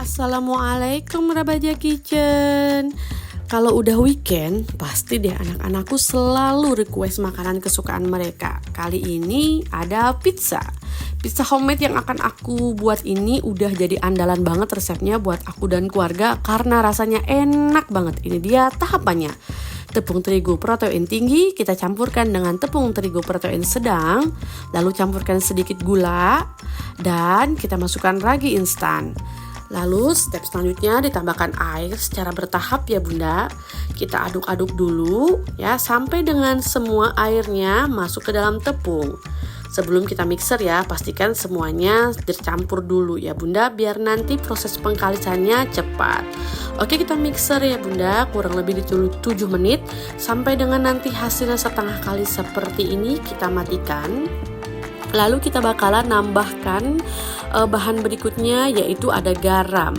Assalamualaikum Rabaja Kitchen. Kalau udah weekend, pasti deh anak-anakku selalu request makanan kesukaan mereka. Kali ini ada pizza. Pizza homemade yang akan aku buat ini udah jadi andalan banget resepnya buat aku dan keluarga karena rasanya enak banget. Ini dia tahapannya. Tepung terigu protein tinggi kita campurkan dengan tepung terigu protein sedang, lalu campurkan sedikit gula dan kita masukkan ragi instan. Lalu step selanjutnya ditambahkan air secara bertahap ya Bunda. Kita aduk-aduk dulu ya sampai dengan semua airnya masuk ke dalam tepung. Sebelum kita mixer ya, pastikan semuanya tercampur dulu ya Bunda biar nanti proses pengkalisannya cepat. Oke, kita mixer ya Bunda kurang lebih di 7 menit sampai dengan nanti hasilnya setengah kali seperti ini kita matikan. Lalu kita bakalan nambahkan bahan berikutnya yaitu ada garam.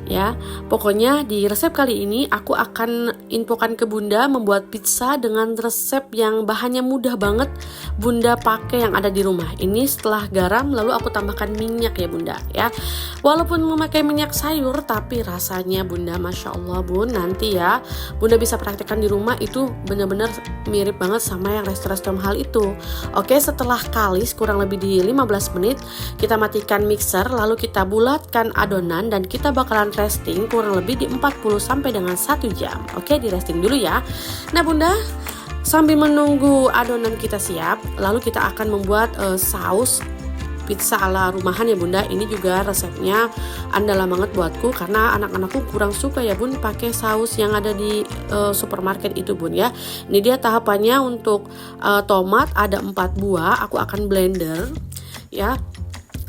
Ya, pokoknya di resep kali ini aku akan infokan ke Bunda membuat pizza dengan resep yang bahannya mudah banget Bunda pakai yang ada di rumah. Ini setelah garam lalu aku tambahkan minyak ya Bunda ya. Walaupun memakai minyak sayur tapi rasanya Bunda Masya Allah Bun, nanti ya Bunda bisa praktekkan di rumah itu benar-benar mirip banget sama yang restoran hal itu. Oke, setelah kalis kurang lebih di 15 menit kita matikan mixer lalu kita bulatkan adonan dan kita bakalan resting kurang lebih di 40 sampai dengan 1 jam. Oke, di resting dulu ya. Nah Bunda, sambil menunggu adonan kita siap, lalu kita akan membuat saus pizza ala rumahan ya Bunda. Ini juga resepnya andalan banget buatku karena anak-anakku kurang suka ya Bun pakai saus yang ada di supermarket itu Bun ya. Ini dia tahapannya untuk tomat ada 4 buah, aku akan blender ya.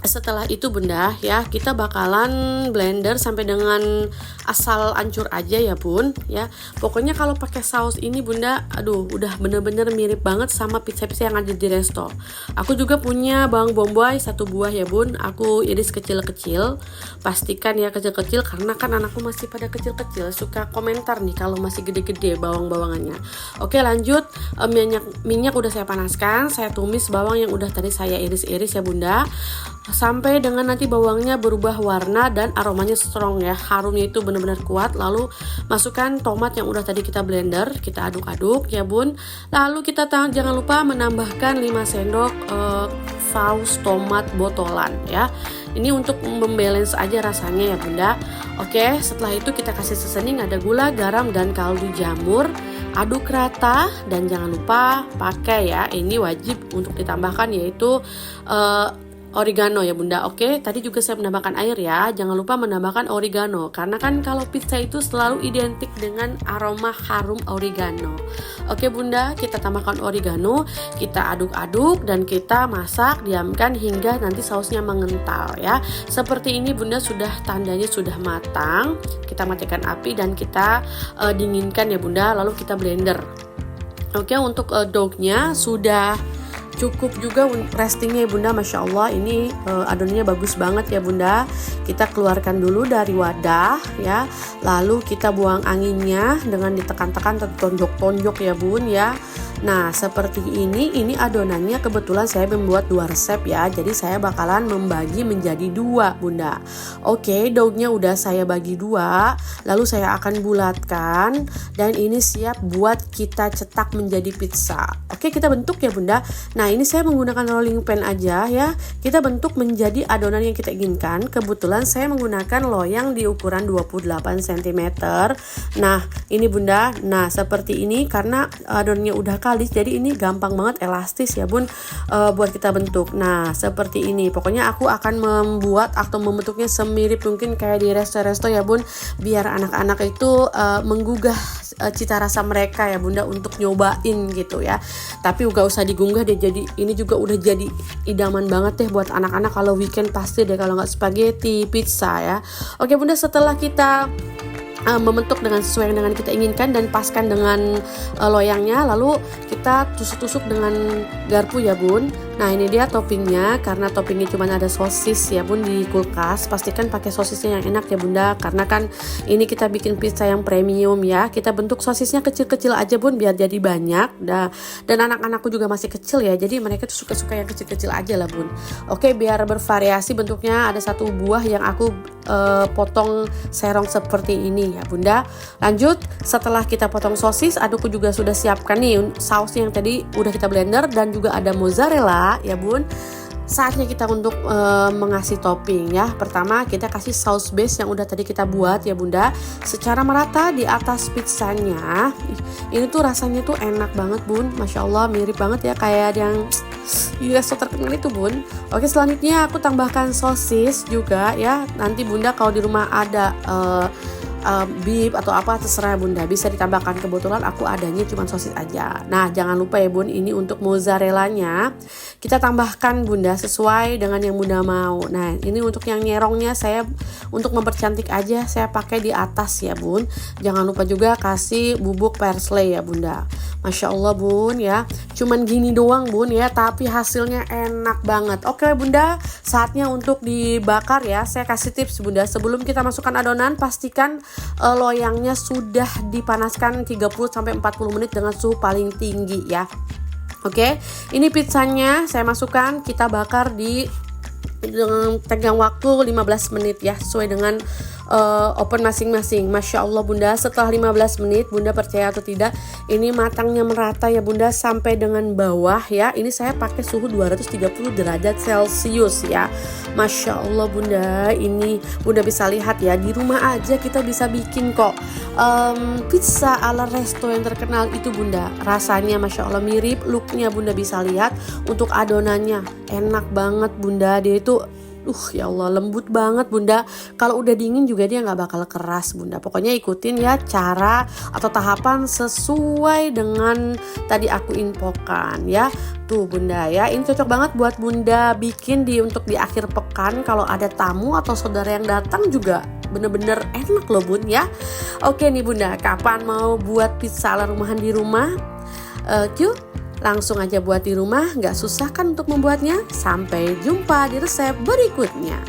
Setelah itu Bunda ya kita bakalan blender sampai dengan asal ancur aja ya Bun ya. Pokoknya kalau pakai saus ini Bunda, aduh udah bener-bener mirip banget sama pizza-pizza yang ada di resto. Aku juga punya bawang bombay 1 buah ya Bun, aku iris kecil-kecil. Pastikan ya kecil-kecil karena kan anakku masih pada kecil-kecil suka komentar nih kalau masih gede-gede bawang-bawangannya. Oke, lanjut, minyak udah saya panaskan, saya tumis bawang yang udah tadi saya iris-iris ya Bunda sampai dengan nanti bawangnya berubah warna dan aromanya strong ya, harumnya itu benar-benar kuat. Lalu masukkan tomat yang udah tadi kita blender, kita aduk-aduk ya Bun. Lalu kita jangan lupa menambahkan 5 sendok saus tomat botolan ya. Ini untuk membalance aja rasanya ya Bunda. Oke, setelah itu kita kasih seasoning ada gula, garam dan kaldu jamur. Aduk rata dan jangan lupa pakai ya, ini wajib untuk ditambahkan yaitu oregano ya Bunda. Oke, tadi juga saya menambahkan air ya. Jangan lupa menambahkan oregano karena kan kalau pizza itu selalu identik dengan aroma harum oregano. Oke Bunda, kita tambahkan oregano, kita aduk-aduk dan kita masak, diamkan hingga nanti sausnya mengental ya. Seperti ini Bunda, sudah tandanya sudah matang. Kita matikan api dan kita dinginkan ya Bunda, lalu kita blender. Oke, untuk dough-nya sudah cukup juga restingnya ya Bunda. Masya Allah ini adonannya bagus banget ya Bunda. Kita keluarkan dulu dari wadah ya, lalu kita buang anginnya dengan ditekan-tekan, tonjok-tonjok ya Bun ya. Nah seperti ini adonannya kebetulan saya membuat 2 resep ya, jadi saya bakalan membagi menjadi 2 Bunda. Oke, dough-nya udah saya bagi 2, lalu saya akan bulatkan dan ini siap buat kita cetak menjadi pizza. Oke, kita bentuk ya Bunda. Nah ini saya menggunakan rolling pan aja ya, kita bentuk menjadi adonan yang kita inginkan. Kebetulan saya menggunakan loyang di ukuran 28 cm. Nah ini Bunda, nah seperti ini karena adonannya udah kalis jadi ini gampang banget elastis ya Bun buat kita bentuk. Nah seperti ini, pokoknya aku akan membuat atau membentuknya semirip mungkin kayak di resto-resto ya Bun, biar anak-anak itu menggugah cita rasa mereka ya Bunda untuk nyobain gitu ya. Tapi gak usah digunggah deh, jadi ini juga udah jadi idaman banget deh buat anak-anak kalau weekend pasti deh kalau nggak spaghetti, pizza ya. Oke Bunda, setelah kita membentuk dengan sesuai dengan kita inginkan dan paskan dengan loyangnya, lalu kita tusuk-tusuk dengan garpu ya Bun. Nah ini dia toppingnya, karena toppingnya cuma ada sosis ya bun di kulkas, pastikan pakai sosisnya yang enak ya bunda, karena kan ini kita bikin pizza yang premium ya, kita bentuk sosisnya kecil-kecil aja bun biar jadi banyak. Dan anak-anakku juga masih kecil ya, jadi mereka tuh suka-suka yang kecil-kecil aja lah bun. Oke, biar bervariasi bentuknya, ada satu buah yang aku potong serong seperti ini ya bunda. Lanjut, setelah kita potong sosis, adukku juga sudah siapkan nih sausnya yang tadi udah kita blender, dan juga ada mozzarella ya bun. Saatnya kita untuk mengasih topping ya. Pertama kita kasih saus base yang udah tadi kita buat ya bunda, secara merata di atas pizzanya. Ini tuh rasanya tuh enak banget bun, masya Allah, mirip banget ya kayak yang resto terkenal itu bun. Oke, selanjutnya aku tambahkan sosis juga ya. Nanti bunda kalau di rumah ada beef atau apa terserah bunda, bisa ditambahkan. Kebetulan aku adanya cuma sosis aja. Nah jangan lupa ya bun, ini untuk mozzarellanya kita tambahkan bunda sesuai dengan yang bunda mau. Nah ini untuk yang nyerongnya, saya untuk mempercantik aja saya pakai di atas ya bun. Jangan lupa juga kasih bubuk parsley ya bunda. Masya Allah bun ya, cuman gini doang bun ya, tapi hasilnya enak banget. Oke bunda, saatnya untuk dibakar ya. Saya kasih tips bunda, sebelum kita masukkan adonan pastikan loyangnya sudah dipanaskan 30-40 menit dengan suhu paling tinggi ya. Oke, ini pizzanya saya masukkan, kita bakar dengan tenggang waktu 15 menit ya, sesuai dengan open masing-masing. Masya Allah bunda, setelah 15 menit bunda percaya atau tidak, ini matangnya merata ya bunda sampai dengan bawah ya. Ini saya pakai suhu 230 derajat Celcius ya. Masya Allah bunda, ini bunda bisa lihat ya, di rumah aja kita bisa bikin kok pizza ala resto yang terkenal itu bunda. Rasanya masya Allah mirip, looknya bunda bisa lihat. Untuk adonannya enak banget bunda, dia itu ya Allah lembut banget bunda. Kalau udah dingin juga dia nggak bakal keras bunda. Pokoknya ikutin ya cara atau tahapan sesuai dengan tadi aku infokan ya. Tuh bunda ya, ini cocok banget buat bunda bikin untuk di akhir pekan kalau ada tamu atau saudara yang datang juga. Bener-bener enak loh bun ya. Oke nih bunda, kapan mau buat pizza ala rumahan di rumah? Langsung aja buat di rumah, nggak susah kan untuk membuatnya. Sampai jumpa di resep berikutnya.